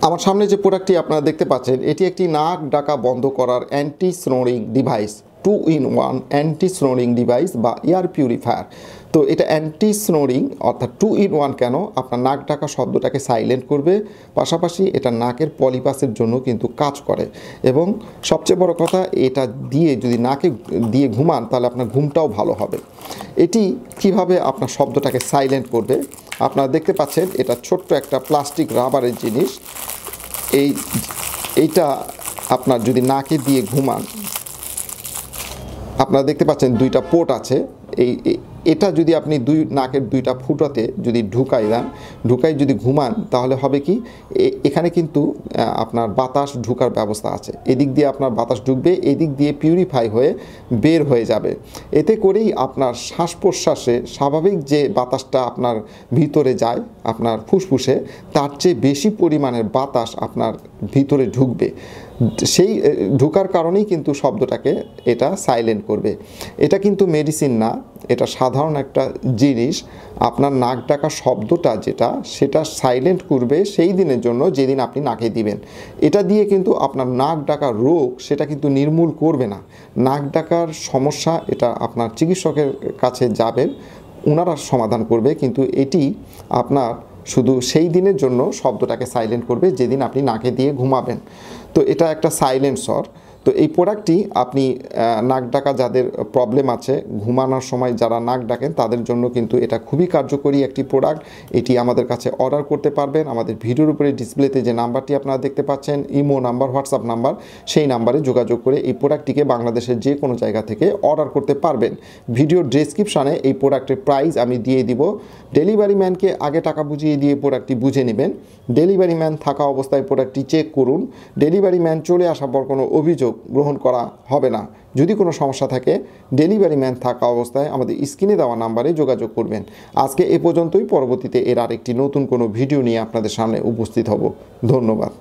আমার সামনে যে প্রোডাক্টটি আপনারা দেখতে পাচ্ছেন এটি একটি নাক ডাকা বন্ধ করার anti snoring device, 2-in-1 anti snoring device বা এয়ার পিউরিফায়ার। তো এটা অ্যান্টি স্নোরিং অর্থাৎ 2-in-1 কেন, আপনার নাক ডাকা শব্দটাকে সাইলেন্ট করবে, পাশাপাশি এটা নাকের পলিপাসের জন্য কিন্তু কাজ করে। এবং সবচেয়ে বড় কথা, এটা দিয়ে যদি নাকে দিয়ে ঘুমান তাহলে আপনার ঘুমটাও ভালো হবে। এটি কিভাবে আপনার শব্দটাকে সাইলেন্ট করবে, আপনারা দেখতে পাচ্ছেন এটা ছোট্ট একটা প্লাস্টিক রাবারের জিনিস। এইটা আপনার যদি নাকে দিয়ে ঘুমান, আপনারা দেখতে পাচ্ছেন দুইটা পোর্ট আছে। এটা যদি আপনি নাকের দুইটা ফুটাতে যদি ঢুকাই যদি ঘুমান তাহলে হবে কি, এখানে কিন্তু আপনার বাতাস ঢুকার ব্যবস্থা আছে। এদিক দিয়ে আপনার বাতাস ঢুকবে, এদিক দিয়ে পিউরিফাই হয়ে বের হয়ে যাবে। এতে করেই আপনার শ্বাস প্রশ্বাসে স্বাভাবিক যে বাতাসটা আপনার ভিতরে যায় আপনার ফুসফুসে, তার চেয়ে বেশি পরিমাণের বাতাস আপনার ভিতরে ঢুকবে। সেই ঢুকার কারণেই কিন্তু শব্দটাকে এটা সাইলেন্ট করবে। এটা কিন্তু মেডিসিন না, এটা সাধারণ একটা জিনিস। আপনার নাক ডাকা শব্দটা সেটা সাইলেন্ট করবে সেই দিনের জন্য যেদিন আপনি নাকে দিবেন। এটা দিয়ে কিন্তু আপনার নাক ডাকার রোগ সেটা কিন্তু নির্মূল করবে না। নাক ডাকার সমস্যা এটা আপনার চিকিৎসকের কাছে যাবেন, ওনারা সমাধান করবে, কিন্তু এটি আপনার শুধু সেই দিনের জন্য শব্দটাকে সাইলেন্ট করবে যেদিন আপনি নাকে দিয়ে ঘুমাবেন। তো এটা একটা সাইলেন্সর। তো এই প্রোডাক্টটি আপনি নাক ডাকা যাদের প্রবলেম আছে, ঘুমানোর সময় যারা নাক ডাকেন তাদের জন্য কিন্তু এটা খুবই কার্যকরী একটি প্রোডাক্ট। এটি আমাদের কাছে অর্ডার করতে পারবেন। আমাদের ভিডিওর উপরে ডিসপ্লেতে যে নাম্বারটি আপনারা দেখতে পাচ্ছেন, ইমো নাম্বার, হোয়াটসঅ্যাপ নাম্বার, সেই নাম্বারে যোগাযোগ করে এই প্রোডাক্টটিকে বাংলাদেশের যে কোনো জায়গা থেকে অর্ডার করতে পারবেন। ভিডিওর ডেসক্রিপশানে এই প্রোডাক্টের প্রাইস আমি দিয়ে দিব। ডেলিভারি ম্যানকে আগে টাকা বুঝিয়ে দিয়ে প্রোডাক্টটি বুঝে নেবেন। ডেলিভারি ম্যান থাকা অবস্থায় প্রোডাক্টটি চেক করুন। ডেলিভারি ম্যান চলে আসার পর কোনো অভিযোগ গ্রহণ করা হবে না। যদি কোনো সমস্যা থাকে ডেলিভারি ম্যান থাকা অবস্থায় আমাদের স্ক্রিনে দেওয়া নাম্বারে যোগাযোগ করবেন। আজকে এ পর্যন্তই। পরবর্তীতে এর আরেকটি নতুন কোনো ভিডিও নিয়ে আপনাদের সামনে উপস্থিত হব। ধন্যবাদ।